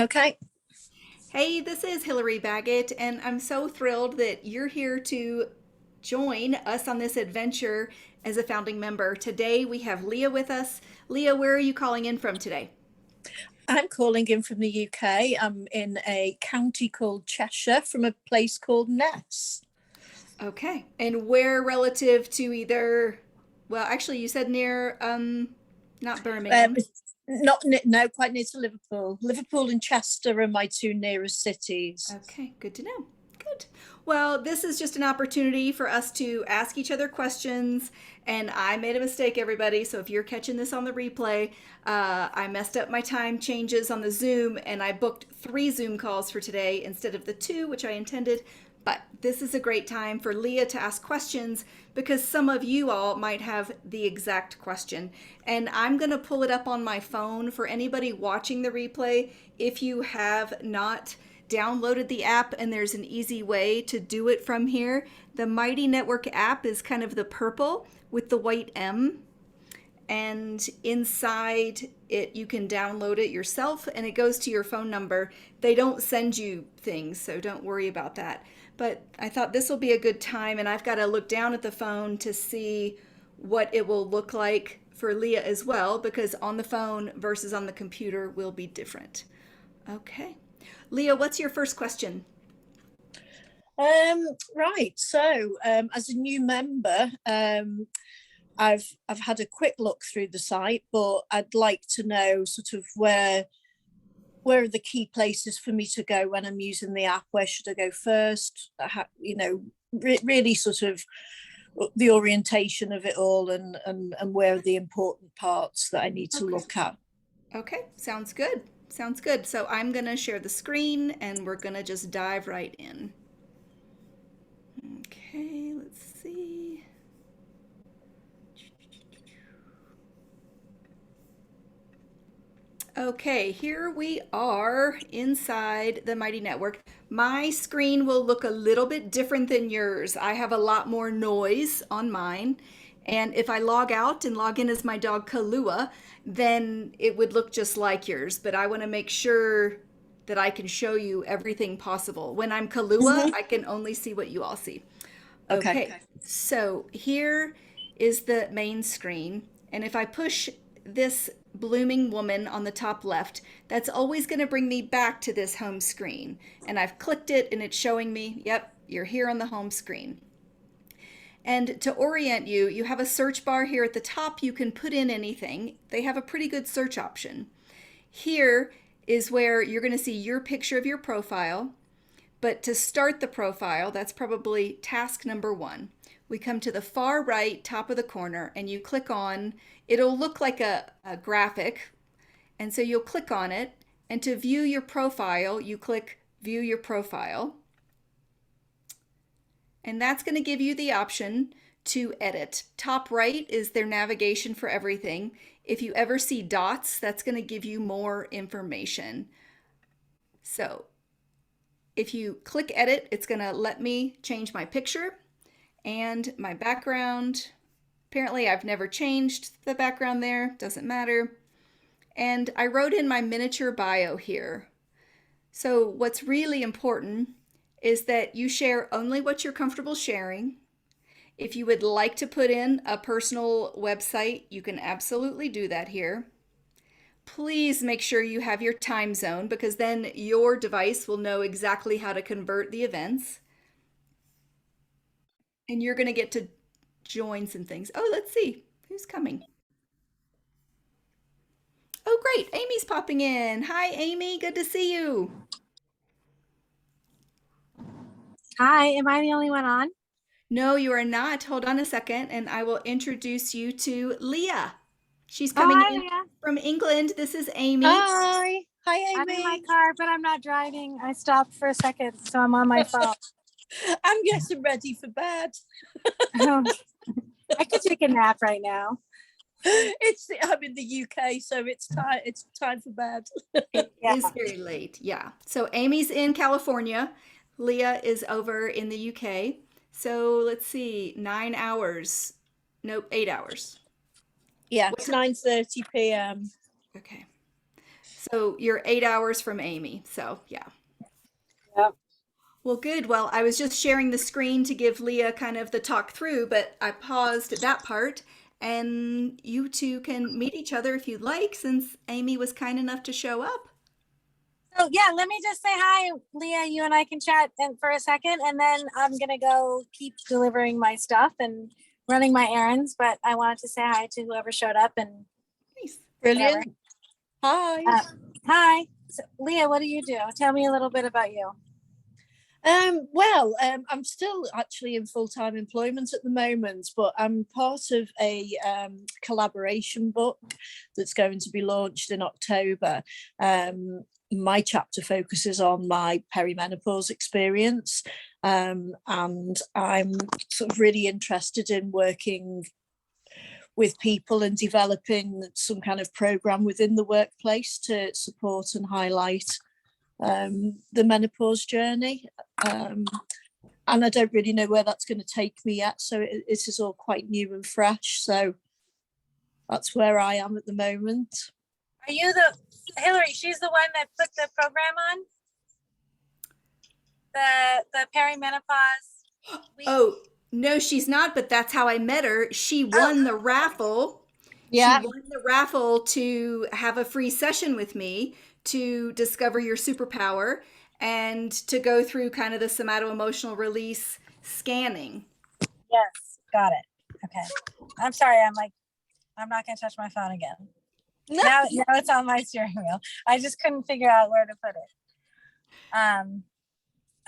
Okay. Hey, this is Hillary Baggett, and I'm so thrilled that you're here to join us on this adventure as a founding member. Today we have Leah with us. Leah, where are you calling in from today? I'm calling in from the UK. I'm in a county called Cheshire from a place called Ness. Okay. And where relative to either, well, actually, you said near, not Birmingham. Not no, quite near to Liverpool. Liverpool and Chester are my two nearest cities. Okay, good to know. Good. Well, this is just an opportunity for us to ask each other questions. And I made a mistake, everybody. So if you're catching this on the replay, I messed up my time changes on the Zoom and I booked 3 Zoom calls for today instead of the 2, which I intended. But this is a great time for Leah to ask questions because some of you all might have the exact question. And I'm going to pull it up on my phone for anybody watching the replay. If you have not downloaded the app and there's an easy way to do it from here, the Mighty Network app is kind of the purple with the white M. And inside it, you can download it yourself and it goes to your phone number. They don't send you things, so don't worry about that. But I thought this will be a good time, and I've got to look down at the phone to see what it will look like for Leah as well, because on the phone versus on the computer will be different. Okay. Leah, what's your first question? Right. So, as a new member, I've had a quick look through the site, but I'd like to know sort of where are the key places for me to go when I'm using the app? Where should I go first? Really sort of the orientation of it all, and where are the important parts that I need to Okay. look at. Okay, sounds good. Sounds good. So I'm going to share the screen and we're going to just dive right in. Okay, let's see. Okay, here we are inside the Mighty Network. My screen will look a little bit different than yours. I have a lot more noise on mine. And if I log out and log in as my dog Kalua, then it would look just like yours. But I want to make sure that I can show you everything possible. When I'm Kalua, Mm-hmm. I can only see what you all see. Okay. Okay, so here is the main screen. And if I push this blooming woman on the top left, that's always going to bring me back to this home screen. And I've clicked it and it's showing me, yep, you're here on the home screen. And to orient you, you have a search bar here at the top. You can put in anything. They have a pretty good search option. Here is where you're going to see your picture of your profile. But to start the profile, that's probably task number 1. We come to the far right top of the corner and you click on, it'll look like a graphic. And so you'll click on it. And to view your profile, you click view your profile. And that's going to give you the option to edit. Top right is their navigation for everything. If you ever see dots, that's going to give you more information. So if you click edit, it's going to let me change my picture and my background. Apparently, I've never changed the background there, doesn't matter. And I wrote in my miniature bio here. So, what's really important is that you share only what you're comfortable sharing. If you would like to put in a personal website, you can absolutely do that here. Please make sure you have your time zone because then your device will know exactly how to convert the events. And you're going to get to join some things. Oh, let's see who's coming. Oh, great. Amy's popping in. Hi, Amy. Good to see you. Hi, am I the only one on? No, you are not. Hold on a second, and I will introduce you to Leah. She's Oh, coming hi, in Leah. from England. This is Amy. Hi, I'm in my Amy. car, but I'm not driving. I stopped for a second, so I'm on my phone. I'm getting ready for bed. I could take a nap right now. I'm in the UK, so it's time. It's time for bed. It Yeah. is very late. Yeah. So Amy's in California. Leah is over in the UK. So let's see, 9 hours. Nope, 8 hours. Yeah, What it's time? 9:30 p.m. Okay. So you're 8 hours from Amy. So yeah. Yep. Well, good. Well, I was just sharing the screen to give Leah kind of the talk through, but I paused at that part, and you two can meet each other if you'd like, since Amy was kind enough to show up. So yeah, let me just say hi, Leah. You and I can chat for a second, and then I'm gonna go keep delivering my stuff and running my errands. But I wanted to say hi to whoever showed up and Nice. Brilliant. Hi. Hi, so, Leah. What do you do? Tell me a little bit about you. Well, I'm still actually in full-time employment at the moment, but I'm part of a collaboration book that's going to be launched in October. My chapter focuses on my perimenopause experience, and I'm sort of really interested in working with people and developing some kind of program within the workplace to support and highlight the menopause journey. And I don't really know where that's going to take me yet. So this is all quite new and fresh. So that's where I am at the moment. Are you the Hillary? She's the one that put the program on the perimenopause week. Oh, no, she's not, but that's how I met her. She won the raffle. Yeah. She won the raffle to have a free session with me to discover your superpower and to go through kind of the somato-emotional release scanning. Yes, got it. Okay. I'm sorry. I'm not going to touch my phone again. No. Now it's on my steering wheel. I just couldn't figure out where to put it.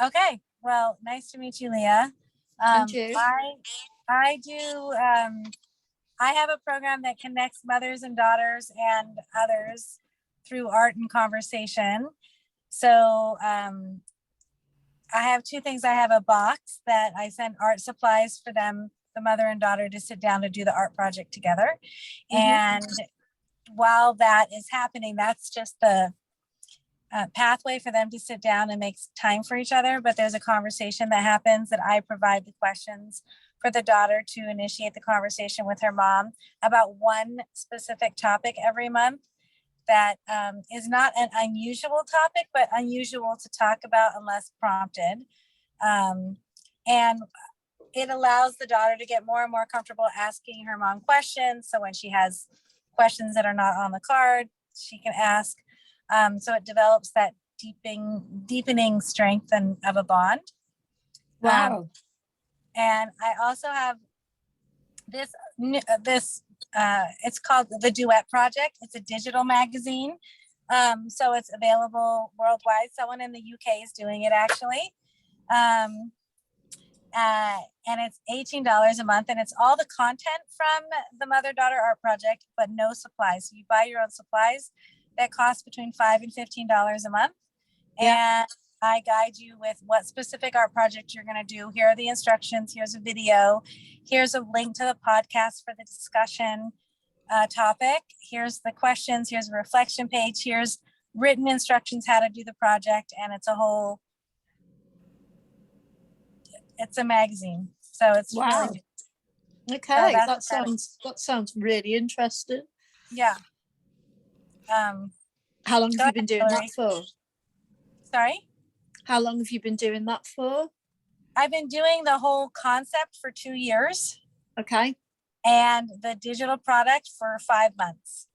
Okay. Well, nice to meet you, Leah. And you. I do. I have a program that connects mothers and daughters and others through art and conversation. So I have two things. I have a box that I send art supplies for them, the mother and daughter, to sit down to do the art project together. Mm-hmm. And while that is happening, that's just the pathway for them to sit down and make time for each other. But there's a conversation that happens that I provide the questions for the daughter to initiate the conversation with her mom about one specific topic every month that is not an unusual topic, but unusual to talk about unless prompted. And it allows the daughter to get more and more comfortable asking her mom questions. So when she has questions that are not on the card, she can ask. So it develops that deepening strength of a bond. Wow. And I also have this it's called the Duet Project. It's a digital magazine. So it's available worldwide. Someone in the UK is doing it actually. And it's $18 a month, and it's all the content from the Mother-Daughter Art Project, but no supplies. So you buy your own supplies that cost between $5 and $15 a month. Yeah. And I guide you with what specific art project you're going to do. Here are the instructions. Here's a video. Here's a link to the podcast for the discussion topic. Here's the questions. Here's a reflection page. Here's written instructions how to do the project. And it's a magazine. So it's wow. Really, okay. That sounds really interesting. Yeah. How long have you been doing that for? Sorry? How long have you been doing that for? I've been doing the whole concept for 2 years. Okay. And the digital product for 5 months.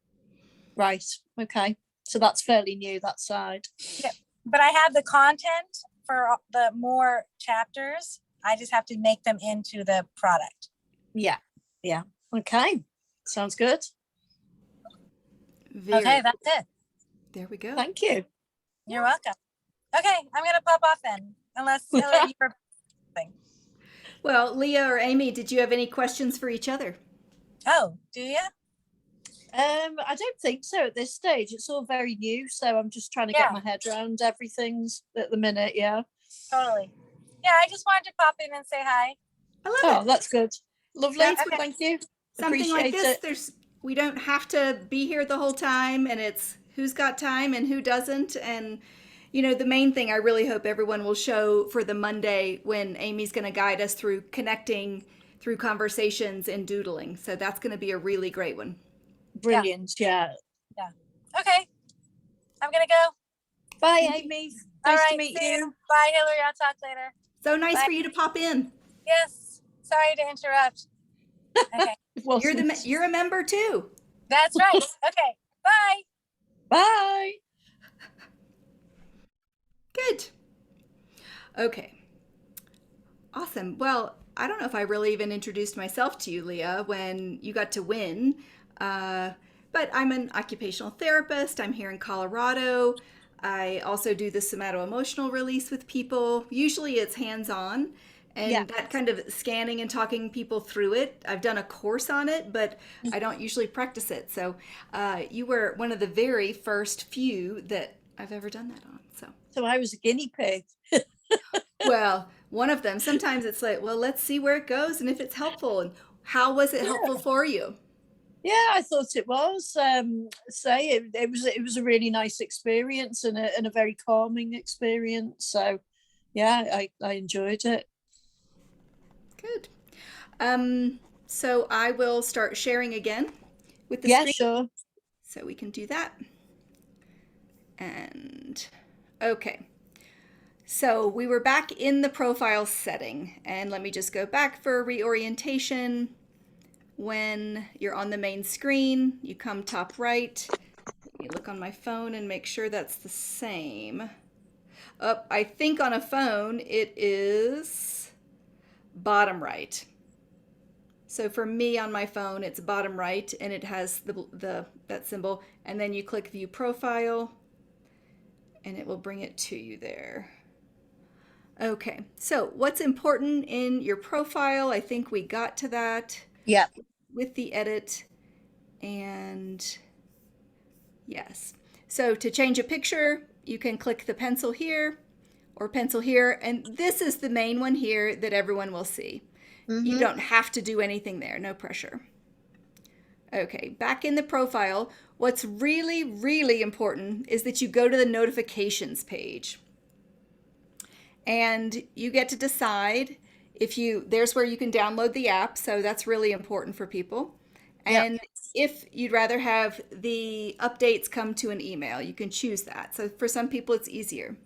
Right. Okay. So that's fairly new, that side. Yeah. But I have the content for the more chapters. I just have to make them into the product. Yeah. Yeah. Okay. Sounds good. Okay, that's it. There we go. Thank you. You're welcome. Okay, I'm going to pop off then, unless Hillary, you're something. Well, Leah or Amy, did you have any questions for each other? Oh, do you? I don't think so at this stage. It's all very new, so I'm just trying to get my head around everything's at the minute. Yeah. Totally. Yeah, I just wanted to pop in and say hi. I love it. That's good. Lovely. Yeah, okay. Thank you. Something Appreciate like this, we don't have to be here the whole time, and it's who's got time and who doesn't. And the main thing I really hope everyone will show for the Monday when Amy's going to guide us through connecting through conversations and doodling. So that's going to be a really great one. Brilliant. Yeah. Yeah. Okay. I'm gonna go. Bye, Amy. All Nice right, to meet see you. Bye, Hillary. I'll talk later. So nice Bye. for you to pop in. Yes. Sorry to interrupt. Okay. You're a member too. That's right. Okay. Bye. Bye. Good. Okay. Awesome. Well, I don't know if I really even introduced myself to you, Leah, when you got to win. But I'm an occupational therapist. I'm here in Colorado. I also do the somato-emotional release with people. Usually it's hands-on, and that kind of scanning and talking people through it. I've done a course on it, but I don't usually practice it. So you were one of the very first few that I've ever done that on. So I was a guinea pig. Well, one of them. Sometimes it's like, well, let's see where it goes and if it's helpful. And how was it helpful for you? Yeah, I thought it was. It was a really nice experience and a very calming experience. So, yeah, I enjoyed it. Good. So I will start sharing again with the Yeah, screen. sure. So we can do that. And okay. So we were back in the profile setting, and let me just go back for reorientation. When you're on the main screen, you come top right. Let me look on my phone and make sure that's the same. I think on a phone it is bottom right. So for me on my phone, it's bottom right, and it has that symbol. And then you click View Profile, and it will bring it to you there. Okay, so what's important in your profile? I think we got to that. Yeah. With the edit, and yes. So to change a picture, you can click the pencil here or pencil here, and this is the main one here that everyone will see. You don't have to do anything there, no pressure. Okay, back in the profile, what's really, really important is that you go to the notifications page. And you get to decide there's where you can download the app, so that's really important for people. And if you'd rather have the updates come to an email, you can choose that. So for some people, it's easier.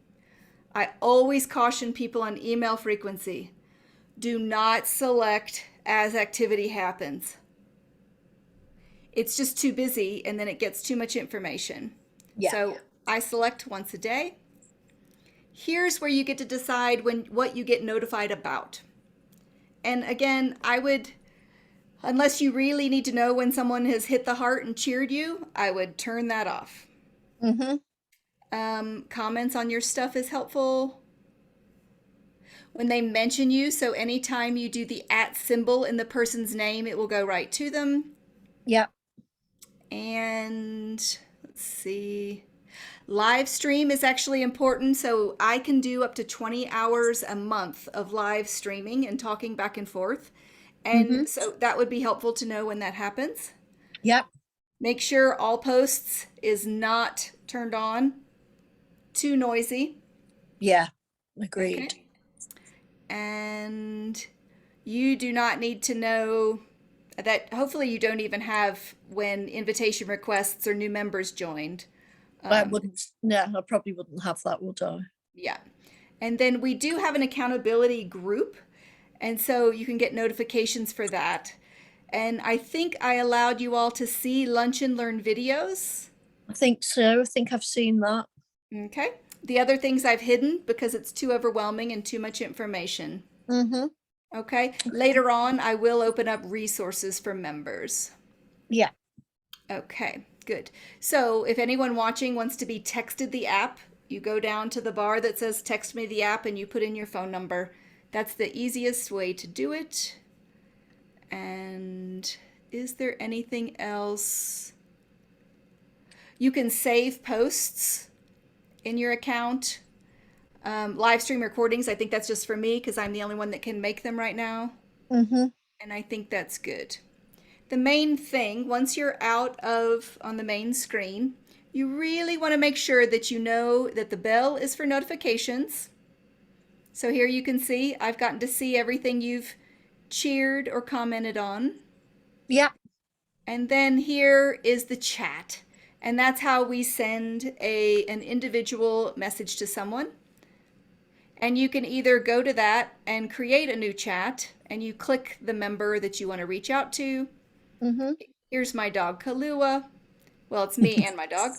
I always caution people on email frequency. Do not select as activity happens. It's just too busy, and then it gets too much information. So I select once a day. Here's where you get to decide what you get notified about. And again, unless you really need to know when someone has hit the heart and cheered you, I would turn that off. Comments on your stuff is helpful. When they mention you, so anytime you do the @ symbol in the person's name, it will go right to them. Yeah. And let's see. Live stream is actually important. So I can do up to 20 hours a month of live streaming and talking back and forth. And so that would be helpful to know when that happens. Yep. Make sure all posts is not turned on. Too noisy. Yeah. Agreed. Okay. And you do not need to know that. Hopefully you don't even have when invitation requests or new members joined. I probably wouldn't have that, would I? Yeah. And then we do have an accountability group. And so you can get notifications for that. And I think I allowed you all to see Lunch and Learn videos. I think so. I think I've seen that. Okay. The other things I've hidden because it's too overwhelming and too much information. Okay. Later on, I will open up resources for members. Yeah. Okay, good. So if anyone watching wants to be texted the app, you go down to the bar that says text me the app and you put in your phone number. That's the easiest way to do it. And is there anything else? You can save posts in your account. Live stream recordings, I think that's just for me because I'm the only one that can make them right now. And I think that's good. The main thing, once you're on the main screen, you really want to make sure that you know that the bell is for notifications. So here you can see, I've gotten to see everything you've cheered or commented on. Yeah. And then here is the chat. And that's how we send an individual message to someone. And you can either go to that and create a new chat, and you click the member that you want to reach out to. Mm-hmm. Here's my dog Kalua. Well, it's me and my dog.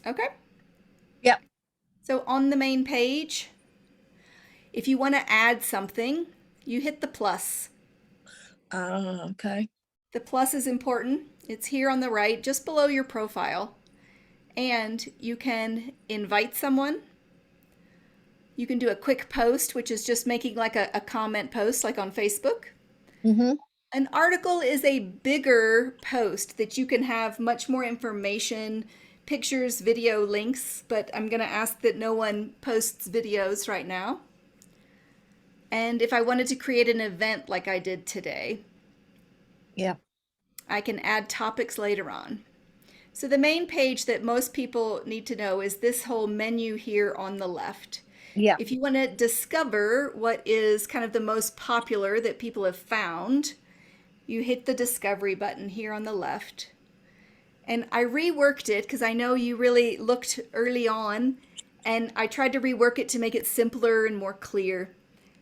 Okay. Yep. So on the main page, if you want to add something, you hit the plus. Okay. The plus is important. It's here on the right, just below your profile. And you can invite someone. You can do a quick post, which is just making like a comment post, like on Facebook. Mm-hmm. An article is a bigger post that you can have much more information, pictures, video, links, but I'm going to ask that no one posts videos right now. And if I wanted to create an event like I did today, Yeah. I can add topics later on. So the main page that most people need to know is this whole menu here on the left. Yeah. If you want to discover what is kind of the most popular that people have found, you hit the discovery button here on the left. And I reworked it because I know you really looked early on, and I tried to rework it to make it simpler and more clear.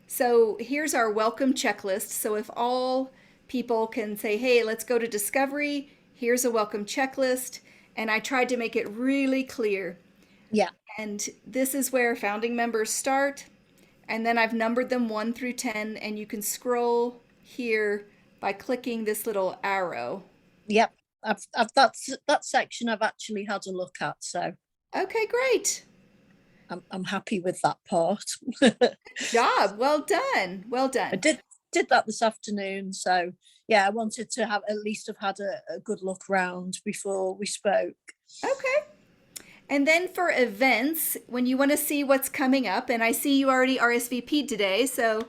So here's our welcome checklist. So if all people can say, hey, let's go to discovery, here's a welcome checklist. And I tried to make it really clear. Yeah. And this is where founding members start. And then I've numbered them 1 through 10, and you can scroll here by clicking this little arrow. Yep. I've that section I've actually had a look at, so Okay, great. I'm happy with that part. Job. Well done. Well done. I did that this afternoon, so yeah, I wanted to have at least have had a good look round before we spoke. Okay. And then for events, when you want to see what's coming up, and I see you already RSVP'd today, so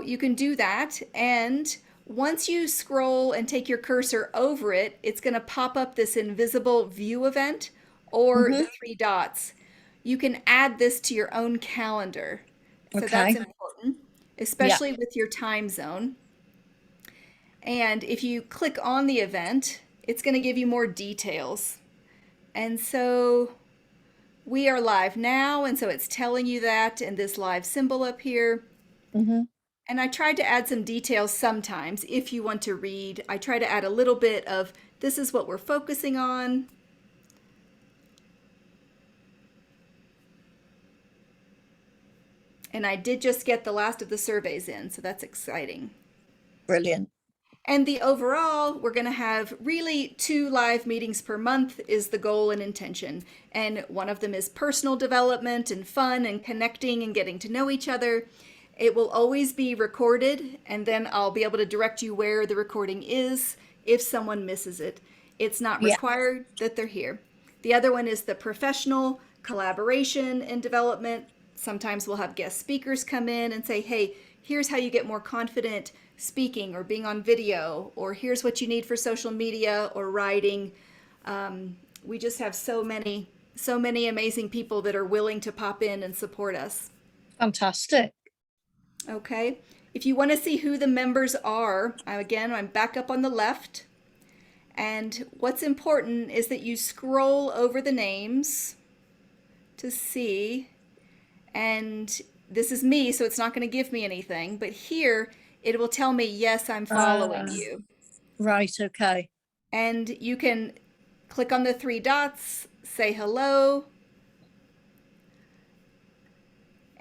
you can do that. And once you scroll and take your cursor over it, it's going to pop up this invisible view event or the 3 dots. You can add this to your own calendar. So that's important, especially with your time zone. And if you click on the event, it's going to give you more details. And so we are live now, and so it's telling you that, and this live symbol up here. Mm-hmm. And I tried to add some details sometimes if you want to read. I try to add a little bit of this is what we're focusing on. And I did just get the last of the surveys in, so that's exciting. Brilliant. And the overall, we're going to have really 2 live meetings per month is the goal and intention. And one of them is personal development and fun and connecting and getting to know each other. It will always be recorded, and then I'll be able to direct you where the recording is if someone misses it. It's not required that they're here. The other one is the professional collaboration and development. Sometimes we'll have guest speakers come in and say, hey, here's how you get more confident speaking or being on video, or here's what you need for social media or writing. We just have so many amazing people that are willing to pop in and support us. Fantastic. Okay. If you want to see who the members are, again, I'm back up on the left. And what's important is that you scroll over the names to see. And this is me, so it's not going to give me anything. But here, it will tell me, yes, I'm following you. Right, okay. And you can click on the 3 dots, say hello.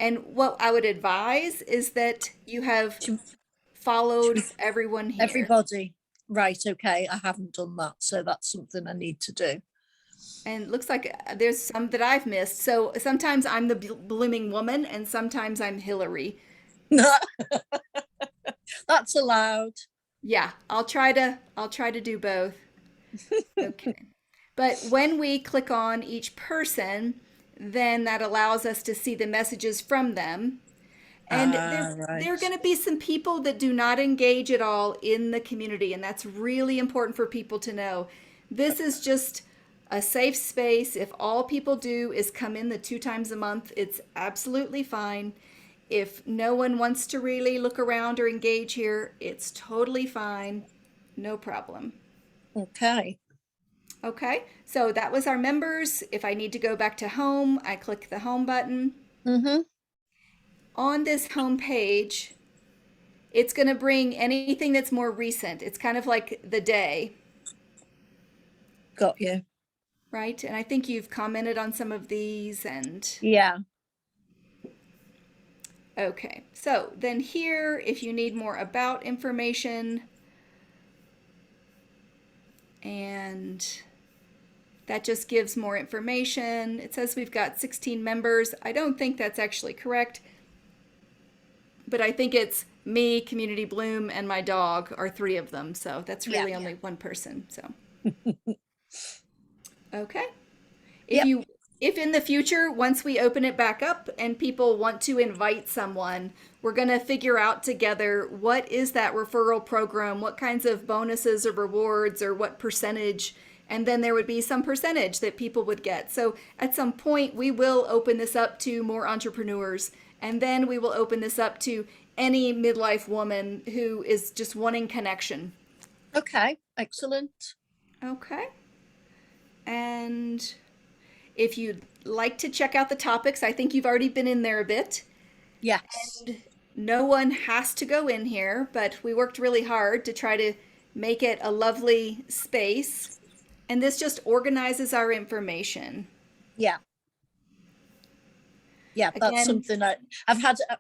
And what I would advise is that you have followed everyone here. Everybody. Right, okay. I haven't done that, so that's something I need to do. And it looks like there's some that I've missed. So sometimes I'm the blooming woman and sometimes I'm Hillary. That's allowed. Yeah, I'll try to do both. Okay. But when we click on each person, then that allows us to see the messages from them. And there are going to be some people that do not engage at all in the community, and that's really important for people to know. This is just a safe space. If all people do is come in the 2 times a month, it's absolutely fine. If no one wants to really look around or engage here, it's totally fine. No problem. Okay. Okay, so that was our members. If I need to go back to home, I click the home button. Mm-hmm. On this home page, it's going to bring anything that's more recent. It's kind of like the day, Got you. right? And I think you've commented on some of these and Yeah. okay. So then here, if you need more about information, and that just gives more information. It says we've got 16 members. I don't think that's actually correct, but I think it's me, Community Bloom, and my dog are three of them. So that's Yeah. really only one person. So, okay. Yep. If in the future, once we open it back up and people want to invite someone, we're going to figure out together what is that referral program, what kinds of bonuses or rewards or what percentage, and then there would be some percentage that people would get. So at some point, we will open this up to more entrepreneurs, and then we will open this up to any midlife woman who is just wanting connection. Okay. Excellent. Okay. And if you'd like to check out the topics, I think you've already been in there a bit. Yes. And no one has to go in here, but we worked really hard to try to make it a lovely space. And this just organizes our information. Yeah. Yeah, that's Again, something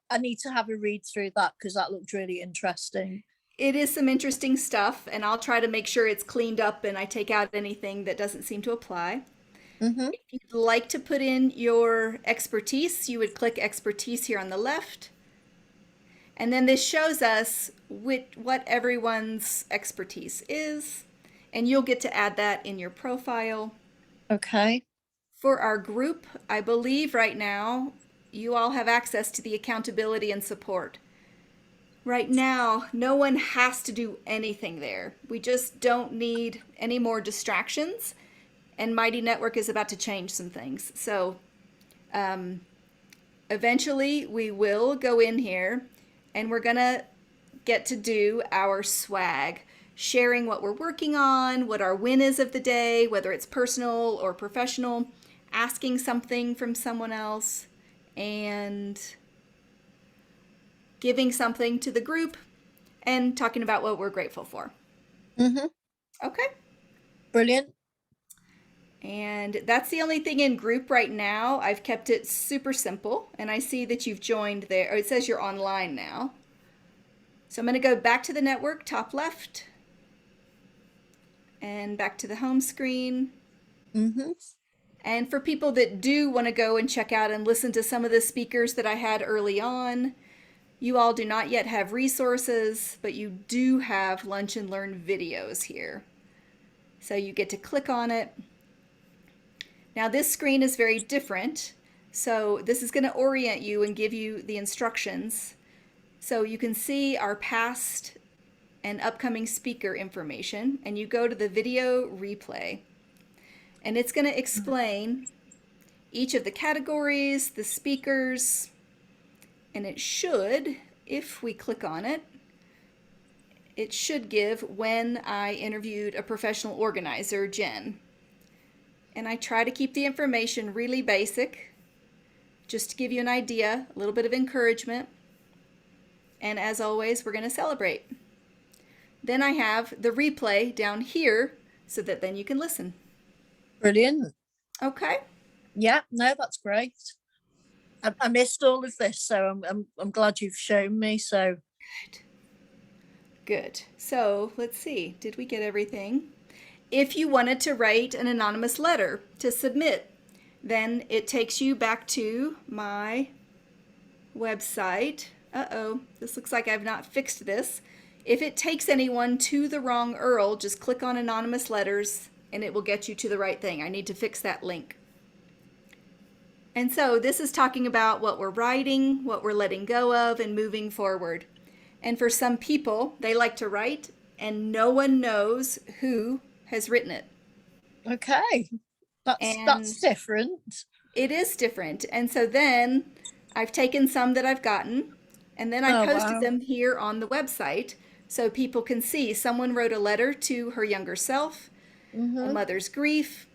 I need to have a read through that because that looked really interesting. it is some interesting stuff, and I'll try to make sure it's cleaned up and I take out anything that doesn't seem to apply. Mm-hmm. If you'd like to put in your expertise, you would click expertise here on the left. And then this shows us what everyone's expertise is. And you'll get to add that in your profile. Okay. For our group, I believe right now you all have access to the accountability and support. Right now, no one has to do anything there. We just don't need any more distractions. And Mighty Network is about to change some things. So eventually we will go in here and we're going to get to do our swag, sharing what we're working on, what our win is of the day, whether it's personal or professional, asking something from someone else, and giving something to the group and talking about what we're grateful for. Mm-hmm. Okay. Brilliant. And that's the only thing in group right now. I've kept it super simple, and I see that you've joined there. Oh, it says you're online now. So I'm going to go back to the network, top left, and back to the home screen. Mm-hmm. And for people that do want to go and check out and listen to some of the speakers that I had early on, you all do not yet have resources, but you do have Lunch and Learn videos here. So you get to click on it. Now this screen is very different. So this is going to orient you and give you the instructions. So you can see our past and upcoming speaker information, and you go to the video replay. And it's going to explain each of the categories, the speakers, and it should, if we click on it, it should give when I interviewed a professional organizer, Jen. And I try to keep the information really basic, just to give you an idea, a little bit of encouragement. And as always, we're going to celebrate. Then I have the replay down here so that then you can listen. Brilliant. Okay. Yeah, no, that's great. I missed all of this, so I'm glad you've shown me. So good. So let's see. Did we get everything? If you wanted to write an anonymous letter to submit, then it takes you back to my website. Uh-oh, this looks like I've not fixed this. If it takes anyone to the wrong URL, just click on anonymous letters and it will get you to the right thing. I need to fix that link. And so this is talking about what we're writing, what we're letting go of, and moving forward. And for some people, they like to write and no one knows who has written it. okay, that's different. It is different. And so then I've taken some that I've gotten and then I posted them here on the website So people can see someone wrote a letter to her younger self, a Mm-hmm. mother's grief,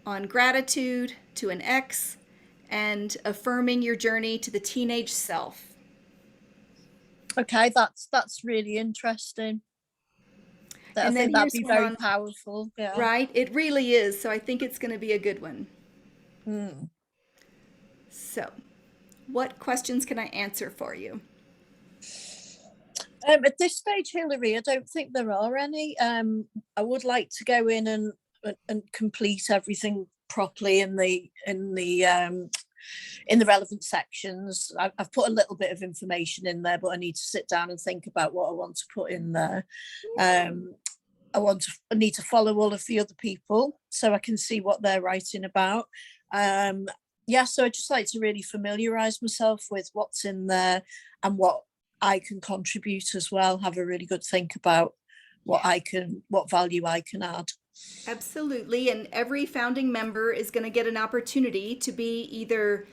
on gratitude to an ex, and affirming your journey to the teenage self. Okay, that's really interesting. I And then think that'd here's be one very on, powerful. Yeah. right? It really is. So I think it's going to be a good one. Mm. So, what questions can I answer for you? At this stage, Hilary, I don't think there are any. I would like to go in and complete everything properly in the relevant sections. I've put a little bit of information in there, but I need to sit down and think about what I want to put in there. I need to follow all of the other people so I can see what they're writing about. Yeah, so I just like to really familiarize myself with what's in there and what I can contribute as well. Have a really good think about what value I can add. Absolutely. And every founding member is going to get an opportunity to be either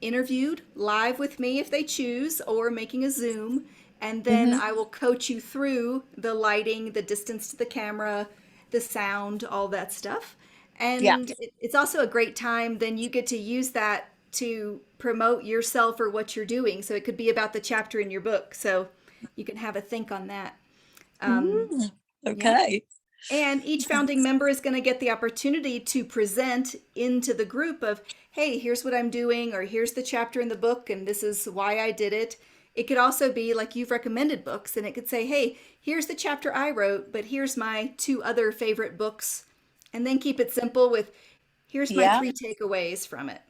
interviewed live with me if they choose, or making a Zoom. And then Mm-hmm. I will coach you through the lighting, the distance to the camera, the sound, all that stuff. Yeah. And it's also a great time. Then you get to use that to promote yourself or what you're doing. So it could be about the chapter in your book. So you can have a think on that. Mm, Yeah. okay. And each founding member is going to get the opportunity to present into the group of, hey, here's what I'm doing, or here's the chapter in the book, and this is why I did it. It could also be like you've recommended books, and it could say, hey, here's the chapter I wrote, but here's my 2 other favorite books. And then keep it simple with, here's my Yeah. 3 takeaways from it.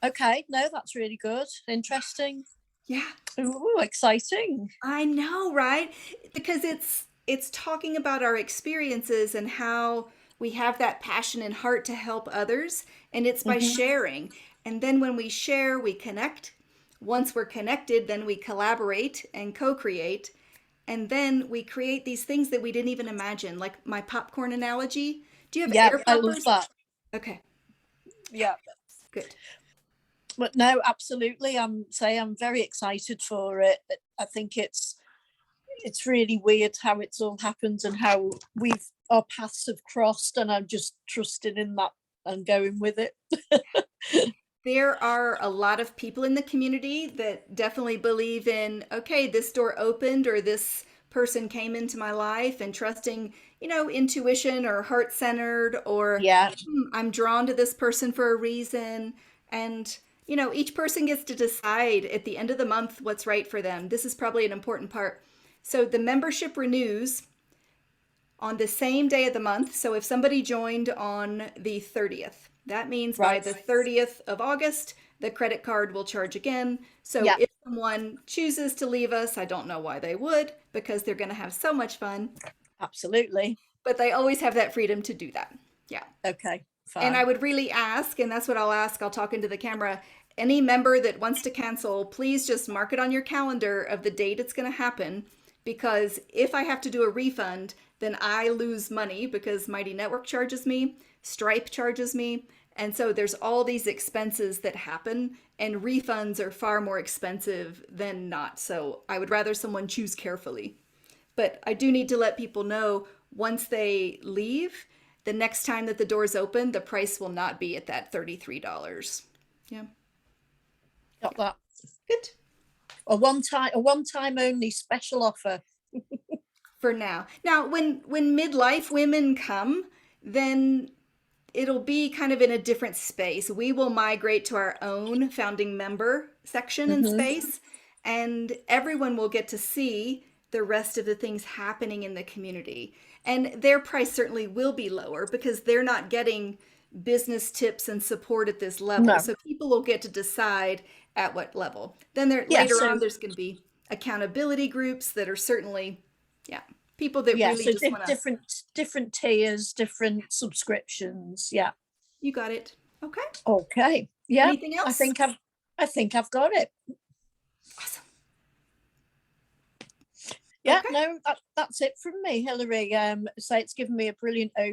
Okay. No, that's really good. Interesting. Yeah. Ooh, exciting. I know, right? Because it's talking about our experiences and how we have that passion and heart to help others, and it's by Mm-hmm. sharing. And then when we share, we connect. Once we're connected, then we collaborate and co-create. And then we create these things that we didn't even imagine, like my popcorn analogy. Do you have Yeah, air I love poppers? that. Okay, Yeah. good. But no, absolutely. I'm very excited for it. I think it's really weird how it's all happened and how our paths have crossed, and I'm just trusting in that and going with it. There are a lot of people in the community that definitely believe in, okay, this door opened, or this person came into my life, and trusting, intuition or heart centered, or Yeah. I'm drawn to this person for a reason. And, each person gets to decide at the end of the month what's right for them. This is probably an important part. So the membership renews on the same day of the month. So if somebody joined on the 30th, that means by Right. the 30th of August, the credit card will charge again. So Yeah. if someone chooses to leave us, I don't know why they would, because they're going to have so much fun, Absolutely. but they always have that freedom to do that. Yeah. Okay. And I Fine. would really ask, and that's what I'll ask, I'll talk into the camera. Any member that wants to cancel, please just mark it on your calendar of the date it's going to happen. Because if I have to do a refund, then I lose money because Mighty Network charges me, Stripe charges me. And so there's all these expenses that happen, and refunds are far more expensive than not. So I would rather someone choose carefully. But I do need to let people know, once they leave, the next time that the doors open, the price will not be at that $33. Yeah. Got that. Good. A one time only special offer. For now. Now, when midlife women come, then it'll be kind of in a different space. We will migrate to our own founding member section and Mm-hmm. space, and everyone will get to see the rest of the things happening in the community. And their price certainly will be lower because they're not getting business tips and support at this level. No. So people will get to decide at what level. Then there Yeah. later on So there's going to be accountability groups that are certainly, yeah, people that yeah. really So just want to. different tiers, different subscriptions. Yeah. You got it. Okay. Okay. Yeah. Anything I else? think I've I think I've got it. Awesome. Yeah, Okay. no, that's it from me, Hilary. So it's given me a brilliant